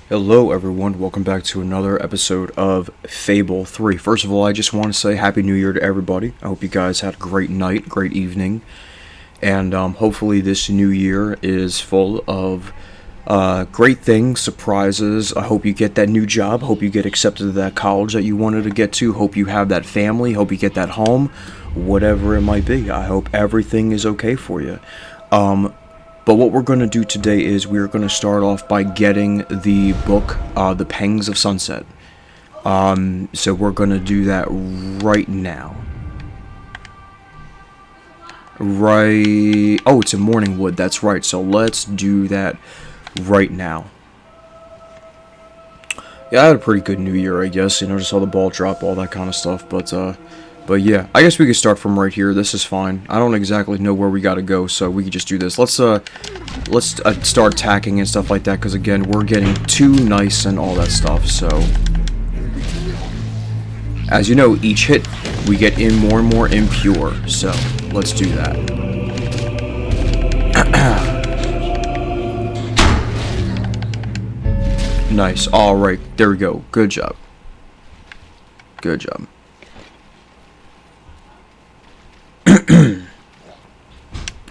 Hello everyone, welcome back to another episode of Fable 3. First of all, I just want to say Happy New Year to everybody. I hope you guys had a great night, great evening, and hopefully this new year is full of great things, surprises. I hope you get that new job, hope you get accepted to that college that you wanted to get to, hope you have that family, hope you get that home, whatever it might be. I hope everything is okay for you. But what we're going to do today is we're going to start off by getting the book, The Pangs of Sunset. So we're going to do that right now. Oh, it's in Morningwood, that's right. So let's do that right now. Yeah, I had a pretty good New Year, I guess. You know, just saw the ball drop, all that kind of stuff. But yeah, I guess we could start from right here. This is fine. I don't exactly know where we gotta go, so we could just do this. Let's start tacking and stuff like that, because again, we're getting too nice and all that stuff, so... As you know, each hit, we get in more and more impure, so let's do that. Nice, alright, there we go. Good job. Good job.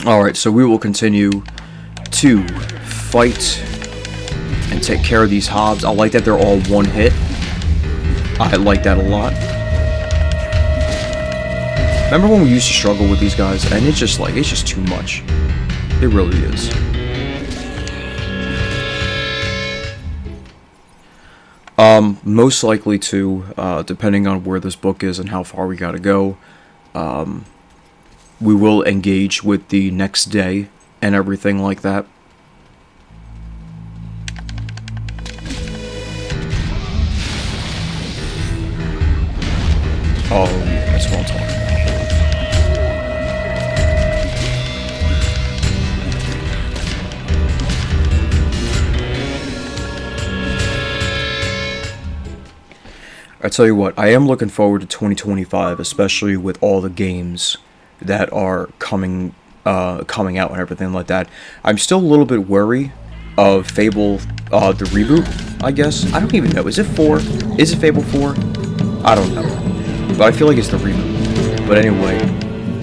Alright, so we will continue to fight and take care of these hobs. I like that they're all one hit. I like that a lot. Remember when we used to struggle with these guys? And it's just too much. It really is. Most likely to, depending on where this book is and how far we gotta go, we will engage with the next day and everything like that. Oh, yeah, that's what I'm talking about. I tell you what, I am looking forward to 2025, especially with all the games that are coming out and everything like that. I'm still a little bit wary of Fable, the reboot, I guess. I don't even know. Is it 4? Is it Fable 4? I don't know. But I feel like it's the reboot. But anyway,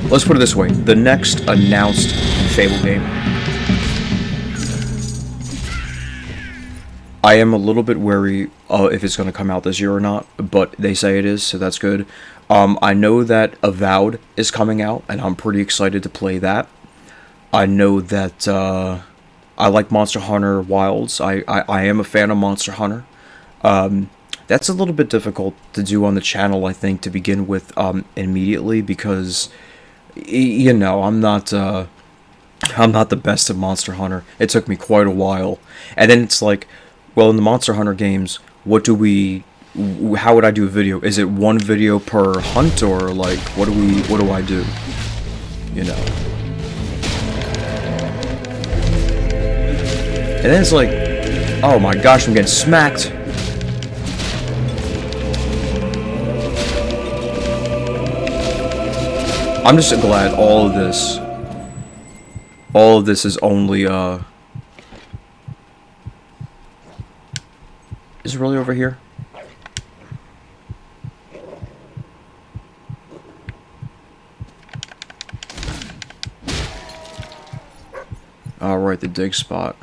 let's put it this way. The next announced Fable game. I am a little bit wary if it's going to come out this year or not, but they say it is, so that's good. I know that Avowed is coming out, and I'm pretty excited to play that. I know that I like Monster Hunter Wilds. I am a fan of Monster Hunter. That's a little bit difficult to do on the channel, I think, to begin with immediately, because, you know, I'm not the best at Monster Hunter. It took me quite a while. And then it's like, well, in the Monster Hunter games, how would I do a video? Is it one video per hunt, or like what do I do? You know. And then it's like, oh my gosh, I'm getting smacked. I'm just glad all of this is only is it really over here? Alright, the dig spot.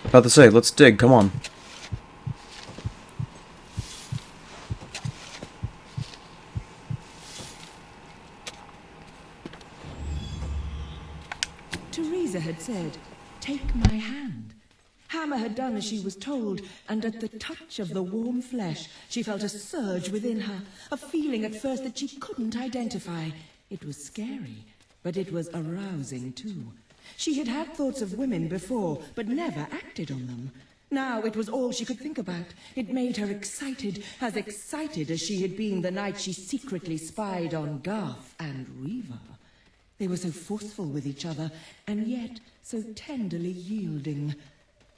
About to say, let's dig, come on. Teresa had said, "Take my hand." Hammer had done as she was told, and at the touch of the warm flesh, she felt a surge within her, a feeling at first that she couldn't identify. It was scary, but it was arousing too. She had had thoughts of women before, but never acted on them. Now it was all she could think about. It made her excited as she had been the night she secretly spied on Garth and Reaver. They were so forceful with each other, and yet so tenderly yielding.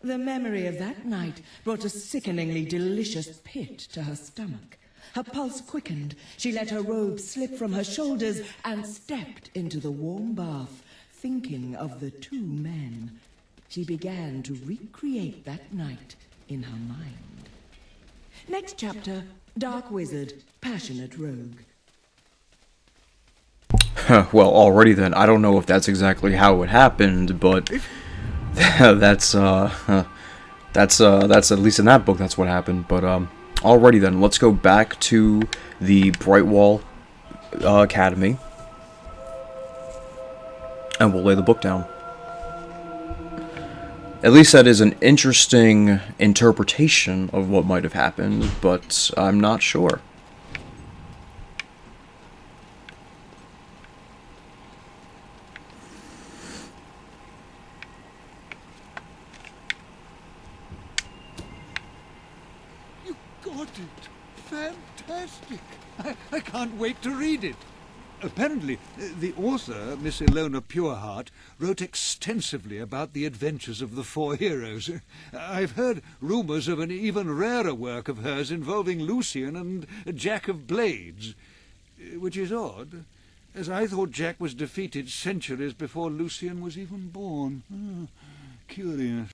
The memory of that night brought a sickeningly delicious pit to her stomach. Her pulse quickened. She let her robe slip from her shoulders and stepped into the warm bath, thinking of the two men. She began to recreate that night in her mind. Next chapter, Dark Wizard, Passionate Rogue. Well, already then, I don't know if that's exactly how it happened, but that's at least in that book that's what happened. But already then, let's go back to the Brightwall Academy, and we'll lay the book down. At least that is an interesting interpretation of what might have happened, but I'm not sure. You got it! Fantastic! I can't wait to read it. Apparently, the author, Miss Ilona Pureheart, wrote extensively about the adventures of the four heroes. I've heard rumours of an even rarer work of hers involving Lucian and Jack of Blades, which is odd, as I thought Jack was defeated centuries before Lucian was even born. Curious.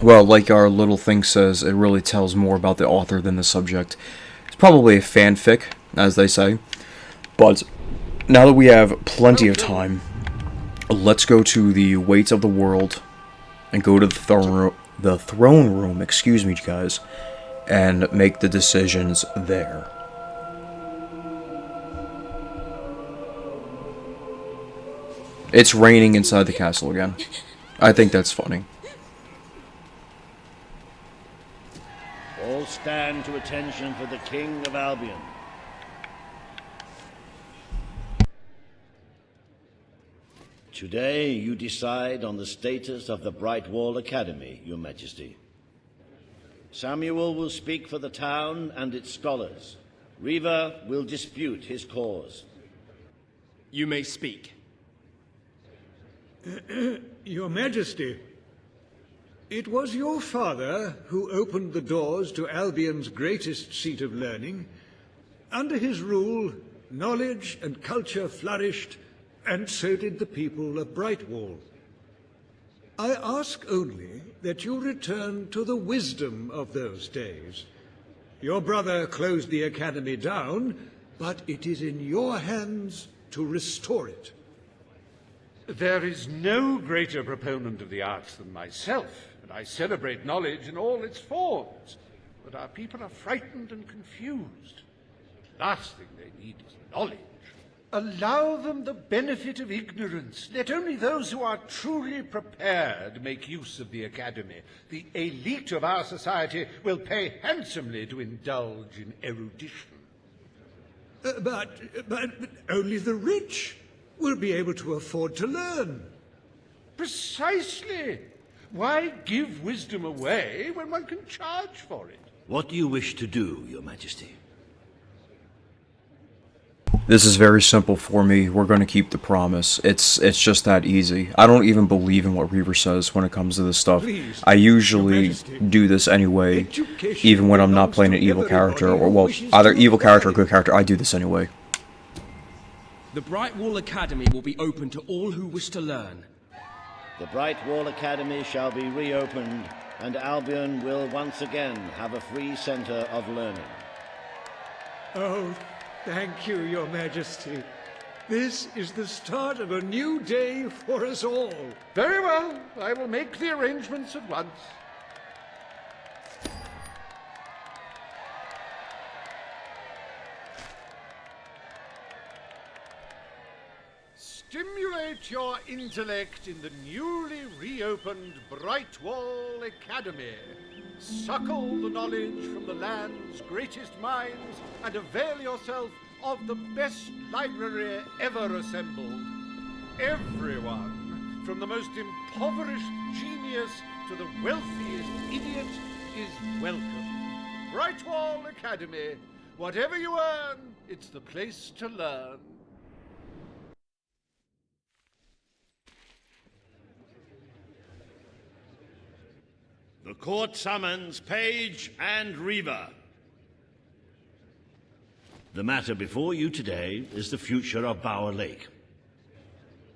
Well, like our little thing says, it really tells more about the author than the subject. It's probably a fanfic, as they say. But now that we have plenty of time, let's go to the weights of the world and go to the throne room, excuse me, guys, and make the decisions there. It's raining inside the castle again. I think that's funny. All stand to attention for the King of Albion. Today you decide on the status of the Brightwall Academy, Your Majesty. Samuel will speak for the town and its scholars. Reva will dispute his cause. You may speak. Your Majesty, it was your father who opened the doors to Albion's greatest seat of learning. Under his rule, knowledge and culture flourished, and so did the people of Brightwall. I ask only that you return to the wisdom of those days. Your brother closed the academy down, but it is in your hands to restore it. There is no greater proponent of the arts than myself, and I celebrate knowledge in all its forms. But our people are frightened and confused. The last thing they need is knowledge. Allow them the benefit of ignorance. Let only those who are truly prepared make use of the academy. The elite of our society will pay handsomely to indulge in erudition. But only the rich will be able to afford to learn. Precisely. Why give wisdom away when one can charge for it? What do you wish to do, Your Majesty? This is very simple for me. We're going to keep the promise. It's just that easy. I don't even believe in what Reaver says when it comes to this stuff. Please, I usually Your Majesty, do this anyway, education even when I'm not belongs playing to an evil character, everybody or who well, wishes either to evil character or apply. good character. I do this anyway. The Brightwall Academy will be open to all who wish to learn. The Brightwall Academy shall be reopened, and Albion will once again have a free centre of learning. Oh, thank you, Your Majesty. This is the start of a new day for us all. Very well. I will make the arrangements at once. Stimulate your intellect in the newly reopened Brightwall Academy. Suckle the knowledge from the land's greatest minds and avail yourself of the best library ever assembled. Everyone, from the most impoverished genius to the wealthiest idiot, is welcome. Brightwall Academy. Whatever you earn, it's the place to learn. The court summons Page and Reaver. The matter before you today is the future of Bower Lake.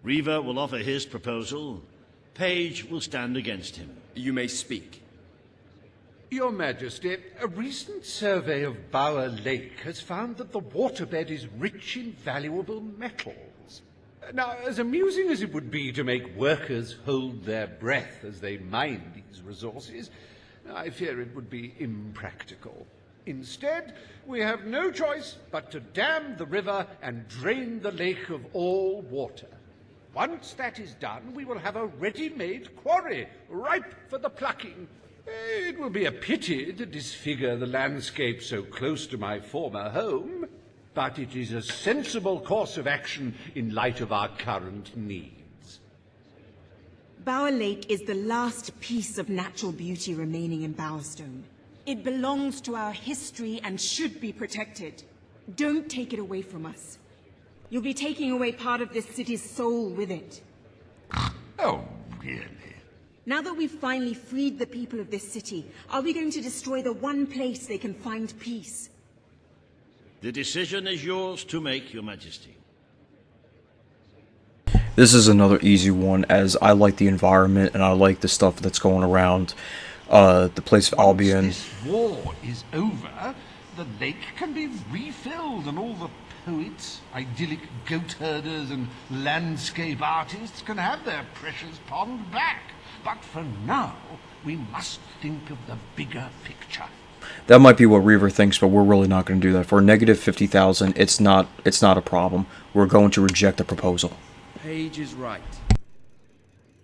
Reaver will offer his proposal. Page will stand against him. You may speak. Your Majesty, a recent survey of Bower Lake has found that the waterbed is rich in valuable metals. Now, as amusing as it would be to make workers hold their breath as they mine these resources, I fear it would be impractical. Instead, we have no choice but to dam the river and drain the lake of all water. Once that is done, we will have a ready-made quarry, ripe for the plucking. It will be a pity to disfigure the landscape so close to my former home, but it is a sensible course of action in light of our current needs. Bower Lake is the last piece of natural beauty remaining in Bowerstone. It belongs to our history and should be protected. Don't take it away from us. You'll be taking away part of this city's soul with it. Oh, really? Now that we've finally freed the people of this city, are we going to destroy the one place they can find peace? The decision is yours to make, Your Majesty. This is another easy one, as I like the environment and I like the stuff that's going around. The place of Albion. Once this war is over, the lake can be refilled and all the poets, idyllic goat herders and landscape artists can have their precious pond back. But for now, we must think of the bigger picture. That might be what Reaver thinks, but we're really not going to do that. For a negative 50,000, it's not a problem. We're going to reject the proposal. Page is right.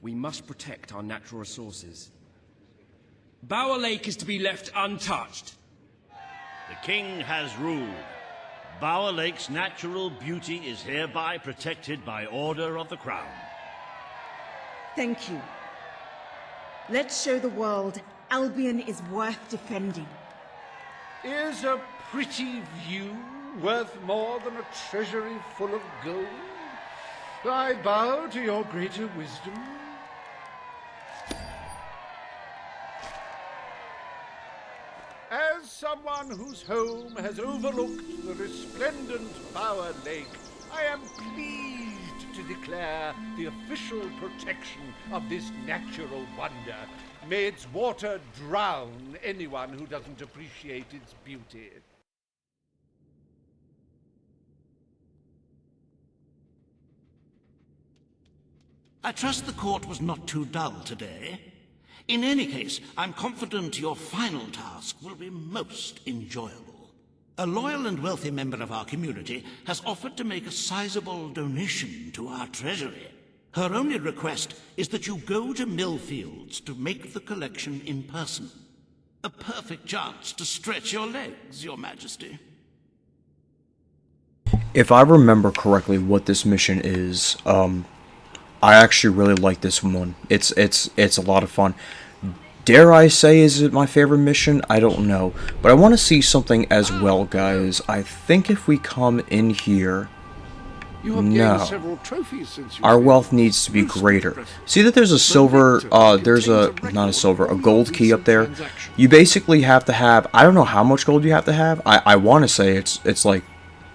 We must protect our natural resources. Bower Lake is to be left untouched. The king has ruled. Bower Lake's natural beauty is hereby protected by order of the crown. Thank you. Let's show the world Albion is worth defending. Is a pretty view worth more than a treasury full of gold? I bow to your greater wisdom. As someone whose home has overlooked the resplendent Bower Lake, I am pleased to declare the official protection of this natural wonder. May its water drown anyone who doesn't appreciate its beauty. I trust the court was not too dull today. In any case, I'm confident your final task will be most enjoyable. A loyal and wealthy member of our community has offered to make a sizable donation to our treasury. Her only request is that you go to Millfields to make the collection in person. A perfect chance to stretch your legs, Your Majesty. If I remember correctly what this mission is, I actually really like this one. It's a lot of fun. Dare I say, is it my favorite mission? I don't know. But I want to see something as well, guys. I think if we come in here... No. Our wealth needs to be greater. See that there's a silver, not a silver, a gold key up there? You basically have to have, I don't know how much gold you have to have. I want to say it's like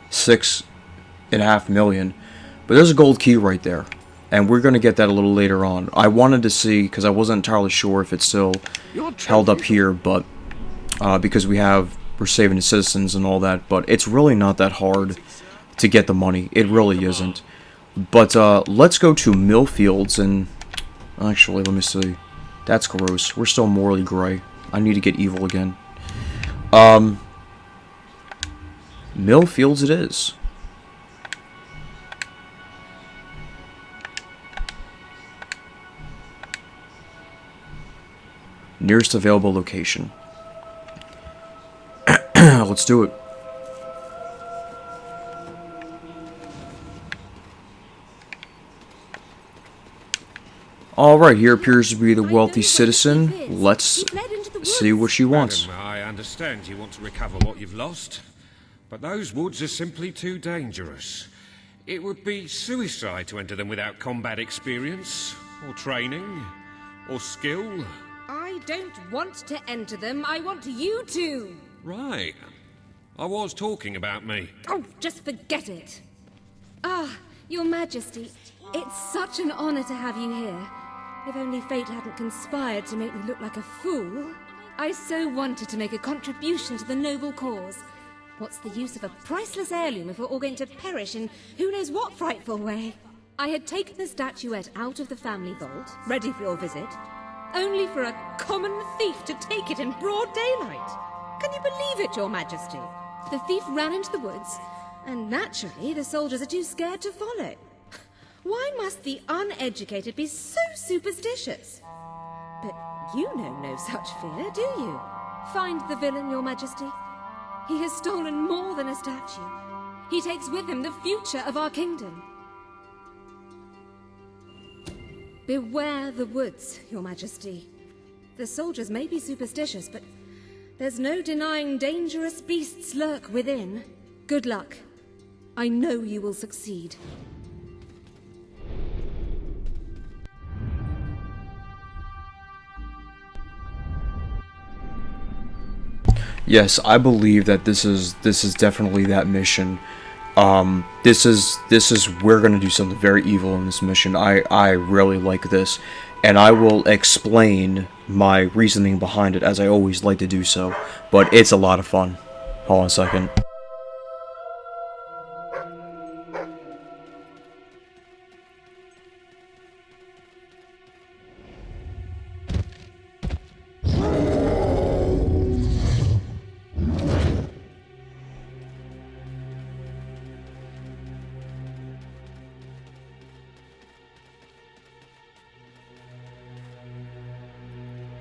6.5 million. But there's a gold key right there. And we're going to get that a little later on. I wanted to see, because I wasn't entirely sure if it's still held up here, but because we're saving the citizens and all that, but it's really not that hard to get the money. It really isn't. But let's go to Millfields and... Actually, let me see. That's gross. We're still morally gray. I need to get evil again. Millfields it is. Nearest available location. Let's do it. Alright, here appears to be the wealthy citizen. Let's see what she wants. Madam, I understand you want to recover what you've lost, but those woods are simply too dangerous. It would be suicide to enter them without combat experience, or training, or skill. I don't want to enter them. I want you to. Right. I was talking about me. Oh, just forget it. Ah, Your Majesty, it's such an honor to have you here. If only fate hadn't conspired to make me look like a fool. I so wanted to make a contribution to the noble cause. What's the use of a priceless heirloom if we're all going to perish in who knows what frightful way? I had taken the statuette out of the family vault, ready for your visit, only for a common thief to take it in broad daylight. Can you believe it, Your Majesty? The thief ran into the woods, and naturally the soldiers are too scared to follow. Why must the uneducated be so superstitious? But you know no such fear, do you? Find the villain, Your Majesty. He has stolen more than a statue. He takes with him the future of our kingdom. Beware the woods, Your Majesty. The soldiers may be superstitious, but there's no denying dangerous beasts lurk within. Good luck. I know you will succeed. Yes, I believe that this is definitely that mission. This is we're gonna do something very evil in this mission. I really like this, and I will explain my reasoning behind it as I always like to do so. But it's a lot of fun. Hold on a second.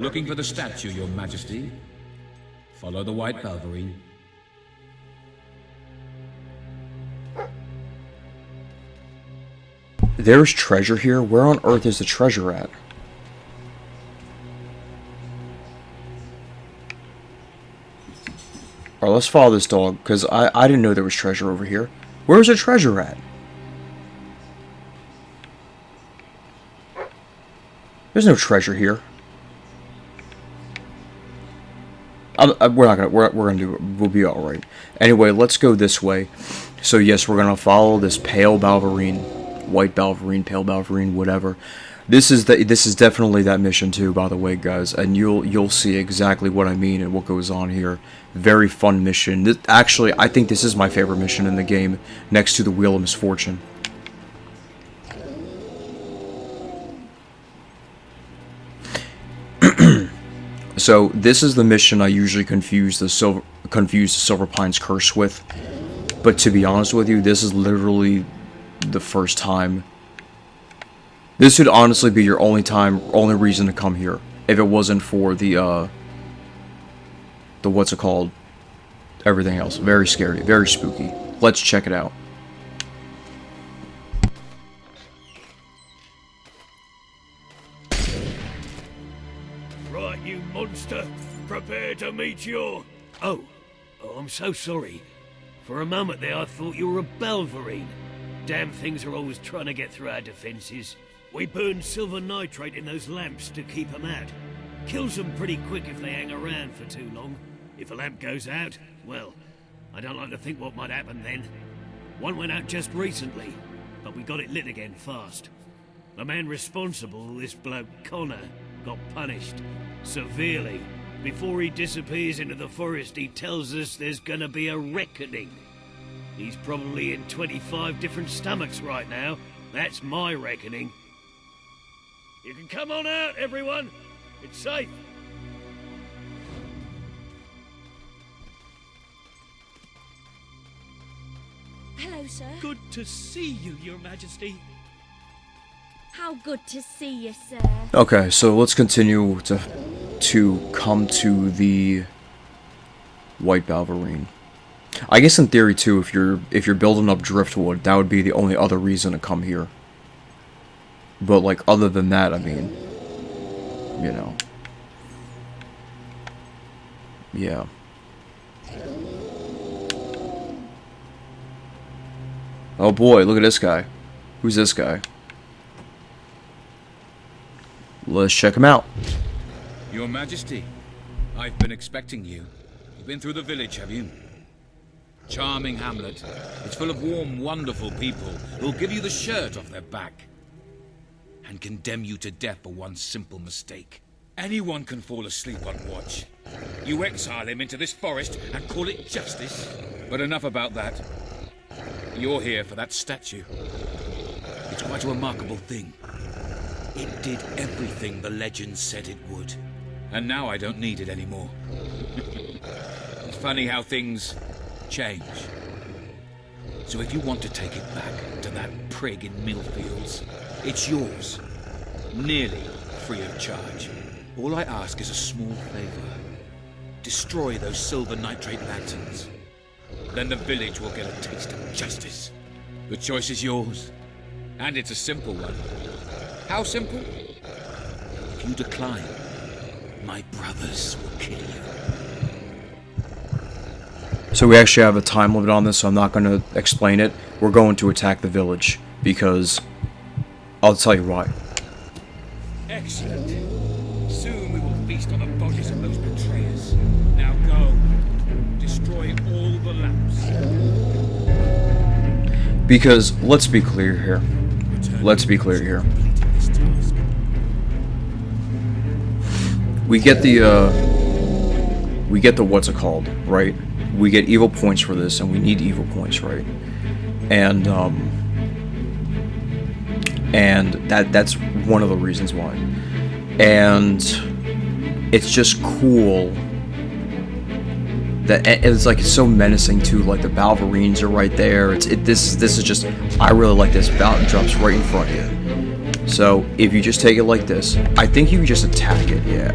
Looking for the statue, Your Majesty. Follow the white Balverine. There's treasure here? Where on earth is the treasure at? Alright, let's follow this dog, because I didn't know there was treasure over here. Where's the treasure at? There's no treasure here. We'll be alright. Anyway, let's go this way. So yes, we're gonna follow this pale Balverine, white Balverine, pale Balverine, whatever. This is definitely that mission too, by the way, guys, and you'll see exactly what I mean and what goes on here. Very fun mission. Actually, I think this is my favorite mission in the game, next to the Wheel of Misfortune. So this is the mission I usually confuse the Silverpines curse with, but to be honest with you, this is literally the first time. This would honestly be your only reason to come here if it wasn't for the what's it called, everything else. Very scary, very spooky. Let's check it out. Right, you monster. Prepare to meet your... Oh, I'm so sorry. For a moment there, I thought you were a Balverine. Damn things are always trying to get through our defenses. We burn silver nitrate in those lamps to keep them out. Kills them pretty quick if they hang around for too long. If a lamp goes out, well, I don't like to think what might happen then. One went out just recently, but we got it lit again fast. The man responsible, this bloke Connor, got punished. Severely. Before he disappears into the forest, he tells us there's gonna be a reckoning. He's probably in 25 different stomachs right now. That's my reckoning. You can come on out, everyone. It's safe. Hello, sir. Good to see you, Your Majesty. How good to see you, sir. Okay, so let's continue to come to the white Balverine. I guess in theory too, if you're building up driftwood, that would be the only other reason to come here. But like other than that, I mean, you know, yeah. Oh boy, look at this guy. Who's this guy? Let's check him out. Your Majesty, I've been expecting you. You've been through the village, have you? Charming hamlet. It's full of warm, wonderful people who'll give you the shirt off their back and condemn you to death for one simple mistake. Anyone can fall asleep on watch. You exile him into this forest and call it justice? But enough about that. You're here for that statue. It's quite a remarkable thing. It did everything the legend said it would. And now I don't need it anymore. It's funny how things change. So if you want to take it back to that prig in Millfields, it's yours. Nearly free of charge. All I ask is a small favor. Destroy those silver nitrate lanterns. Then the village will get a taste of justice. The choice is yours. And it's a simple one. How simple? If you decline, my brothers will kill you. So we actually have a time limit on this, so I'm not going to explain it. We're going to attack the village, because I'll tell you why. Excellent. Soon we will feast on the bodies of those betrayers. Now go. Destroy all the lamps. Because, let's be clear here. Let's be clear here. We get the what's it called, right? We get evil points for this, and we need evil points, right? And that's one of the reasons why. And it's just cool that it's like, it's so menacing too. Like the Balverines are right there. This is just, I really like this. Mountain drops right in front of you. So if you just take it like this, I think you can just attack it. Yeah.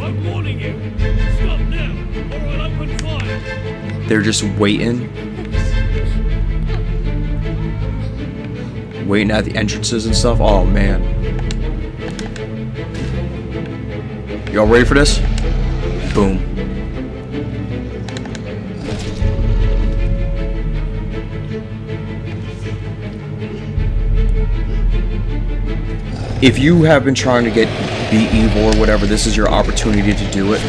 I'm warning you. Stop now, or I'll open fire. They're just waiting at the entrances and stuff. Oh man. Y'all ready for this? Boom. If you have been trying to be evil or whatever, this is your opportunity to do it.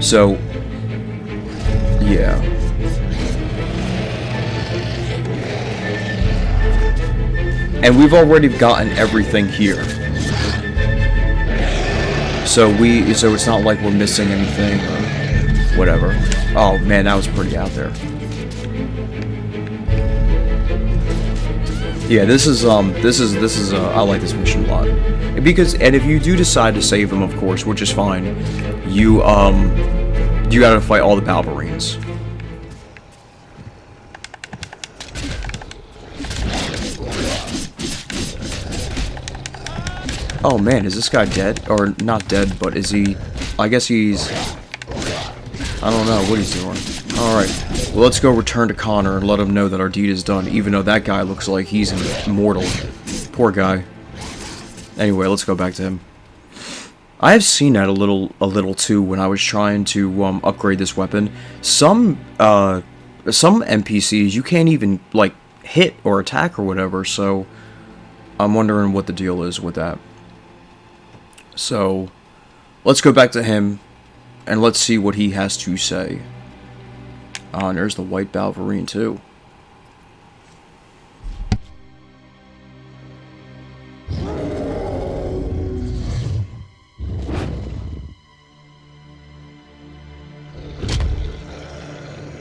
So, yeah. And we've already gotten everything here. So it's not like we're missing anything or whatever. Oh man, that was pretty out there. Yeah, this is I like this mission a lot. And if you do decide to save him, of course, which is fine, you gotta fight all the Balverines. Oh man, is this guy dead? Or not dead, but is he... I guess he's... I don't know what he's doing. Alright, well let's go return to Connor and let him know that our deed is done, even though that guy looks like he's immortal. Poor guy. Anyway, let's go back to him. I have seen that a little too when I was trying to upgrade this weapon. Some NPCs you can't even like hit or attack or whatever, so I'm wondering what the deal is with that. So, let's go back to him, and let's see what he has to say. And there's the white Balverine, too.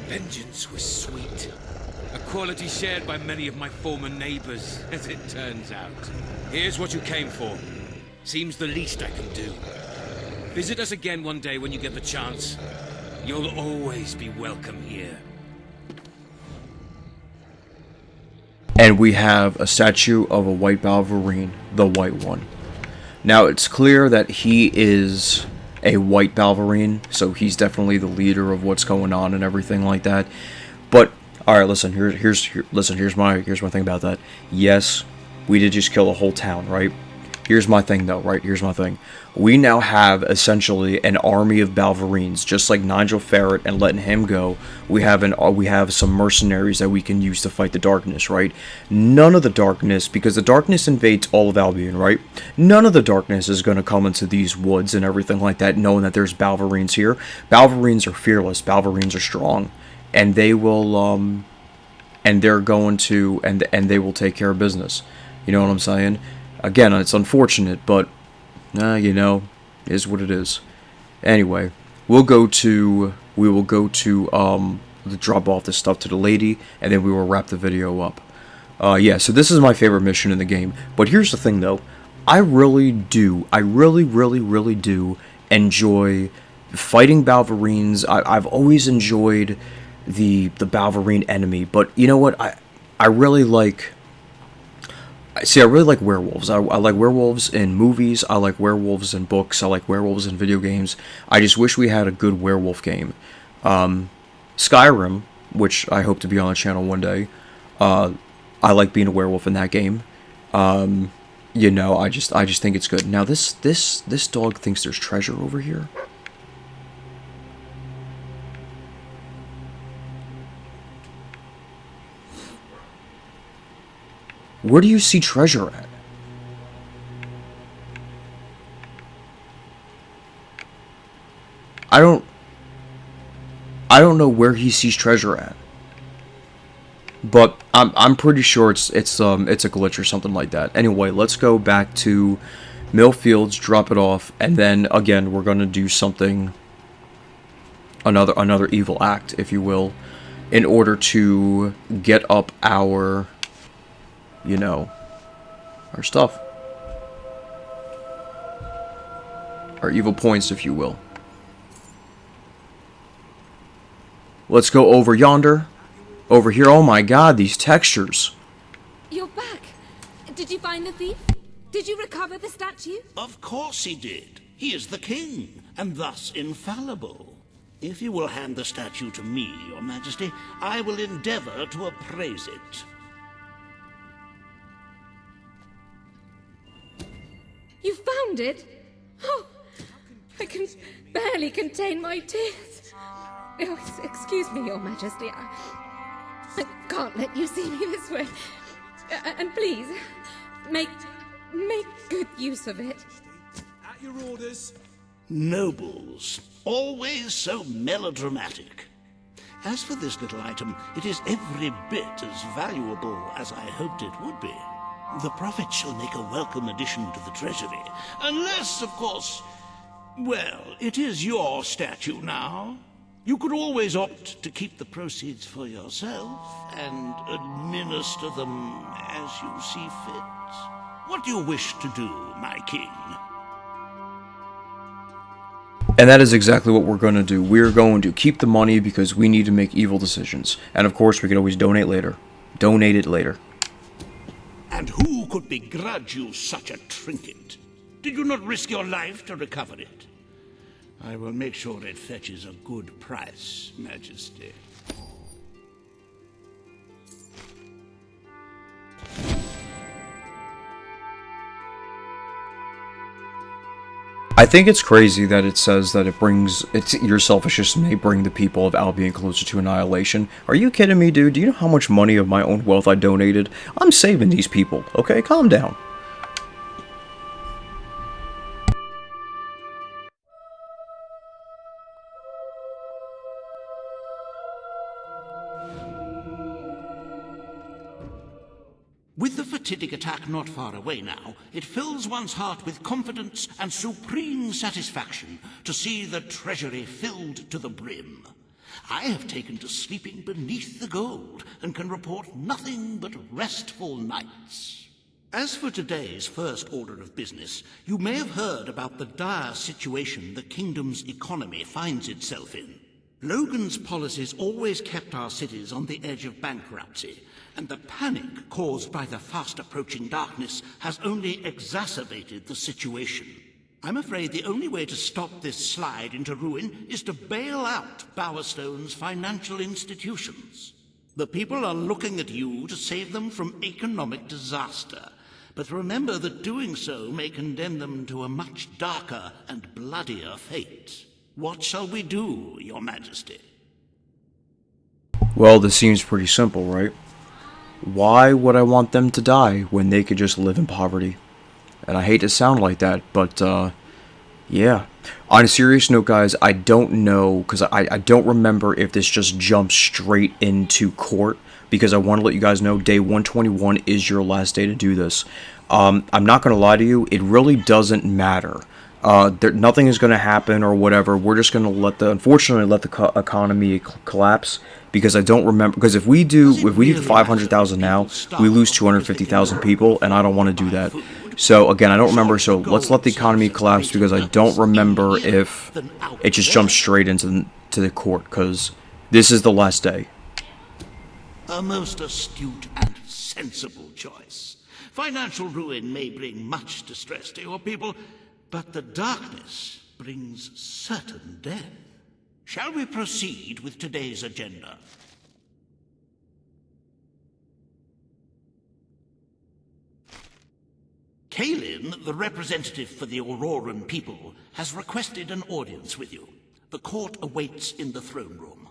Vengeance was sweet. A quality shared by many of my former neighbors, as it turns out. Here's what you came for. Seems the least I can do. Visit us again one day when you get the chance. You'll always be welcome here. And we have a statue of a white Balverine, the white one. Now, it's clear that he is a white Balverine, so he's definitely the leader of what's going on and everything like that. But, alright, listen, here's my thing about that. Yes, we did just kill a whole town, right? Here's my thing, though, right? Here's my thing. We now have, essentially, an army of Balverines, just like Nigel Ferret and letting him go. We have some mercenaries that we can use to fight the darkness, right? None of the darkness, because the darkness invades all of Albion, right? None of the darkness is going to come into these woods and everything like that, knowing that there's Balverines here. Balverines are fearless. Balverines are strong. And they will, and they're going to, and they will take care of business. You know what I'm saying? Again, it's unfortunate, but, you know, is what it is. Anyway, we will go to, drop off this stuff to the lady, and then we will wrap the video up. Yeah, so this is my favorite mission in the game. But here's the thing, though. I really do enjoy fighting Balverines. I've always enjoyed the Balverine enemy, but you know what? I really like werewolves. I like werewolves in movies. I like werewolves in books. I like werewolves in video games. I just wish we had a good werewolf game. Skyrim, which I hope to be on the channel one day. I like being a werewolf in that game. You know, I just think it's good. Now this dog thinks there's treasure over here. Where do you see treasure at? I don't know where he sees treasure at. But I'm pretty sure it's a glitch or something like that. Anyway, let's go back to Millfields, drop it off, and then again we're gonna do something, another evil act, if you will, in order to get up our, you know, our stuff. Our evil points, if you will. Let's go over yonder. Over here. Oh my god, these textures. You're back. Did you find the thief? Did you recover the statue? Of course he did. He is the king, and thus infallible. If you will hand the statue to me, Your Majesty, I will endeavor to appraise it. You found it? Oh, I can barely contain my tears. Oh, excuse me, Your Majesty. I can't let you see me this way. And please, make good use of it. At your orders. Nobles, always so melodramatic. As for this little item, it is every bit as valuable as I hoped it would be. The profit shall make a welcome addition to the treasury. Unless, of course, well, it is your statue now. You could always opt to keep the proceeds for yourself and administer them as you see fit. What do you wish to do, my king? And that is exactly what we're going to do. We're going to keep the money because we need to make evil decisions. And of course, we can always donate later. Donate it later. And who could begrudge you such a trinket? Did you not risk your life to recover it? I will make sure it fetches a good price, Majesty. I think it's crazy that it says that your selfishness may bring the people of Albion closer to annihilation. Are you kidding me, dude? Do you know how much money of my own wealth I donated? I'm saving these people, okay? Calm down. With the fatidic attack not far away now, it fills one's heart with confidence and supreme satisfaction to see the treasury filled to the brim. I have taken to sleeping beneath the gold and can report nothing but restful nights. As for today's first order of business, you may have heard about the dire situation the kingdom's economy finds itself in. Logan's policies always kept our cities on the edge of bankruptcy, and the panic caused by the fast-approaching darkness has only exacerbated the situation. I'm afraid the only way to stop this slide into ruin is to bail out Bowerstone's financial institutions. The people are looking at you to save them from economic disaster, But remember that doing so may condemn them to a much darker and bloodier fate. What shall we do, Your Majesty? Well, this seems pretty simple, right? Why would I want them to die when they could just live in poverty? And I hate to sound like that, but, yeah. On a serious note, guys, I don't know, because I don't remember if this just jumps straight into court, because I want to let you guys know day 121 is your last day to do this. I'm not going to lie to you, it really doesn't matter. Nothing is going to happen or whatever. We're just going to unfortunately let the economy collapse, because I don't remember, because if we do 500,000 now, we lose 250,000 people, and I don't want to do that. So again, I don't remember, so let's let the economy collapse, because I don't remember if it just jumps straight into the court, because this is the last day. A most astute and sensible choice. Financial ruin may bring much distress to your people, but the darkness brings certain death. Shall we proceed with today's agenda? Kalin, the representative for the Auroran people, has requested an audience with you. The court awaits in the throne room.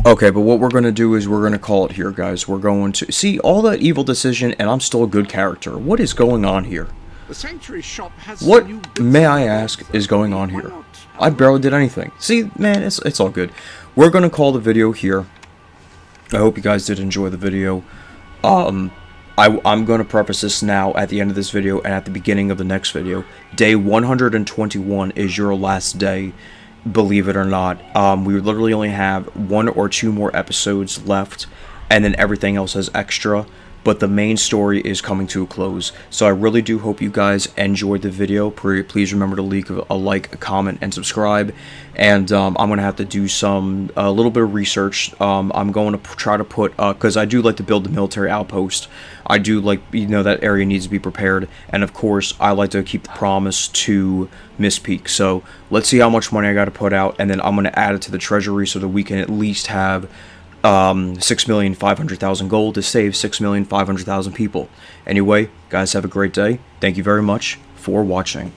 Okay, but what we're going to do is we're going to call it here, guys. We're going to... See, all that evil decision, and I'm still a good character. What is going on here? The sanctuary shop has What, may I ask, is going on here? I barely did anything. See, man, it's all good. We're going to call the video here. I hope you guys did enjoy the video. I'm going to preface this now at the end of this video and at the beginning of the next video. Day 121 is your last day, believe it or not. We literally only have 1 or 2 more episodes left, and then everything else is extra. But the main story is coming to a close. So I really do hope you guys enjoyed the video. Please remember to leave a like, a comment, and subscribe. And I'm going to have to do a little bit of research. I'm going to try to put, because I do like to build the military outpost. I do like, that area needs to be prepared. And of course, I like to keep the promise to Miss Peak. So let's see how much money I got to put out. And then I'm going to add it to the treasury so that we can at least have 6,500,000 gold to save 6,500,000 people. Anyway, guys, have a great day. Thank you very much for watching.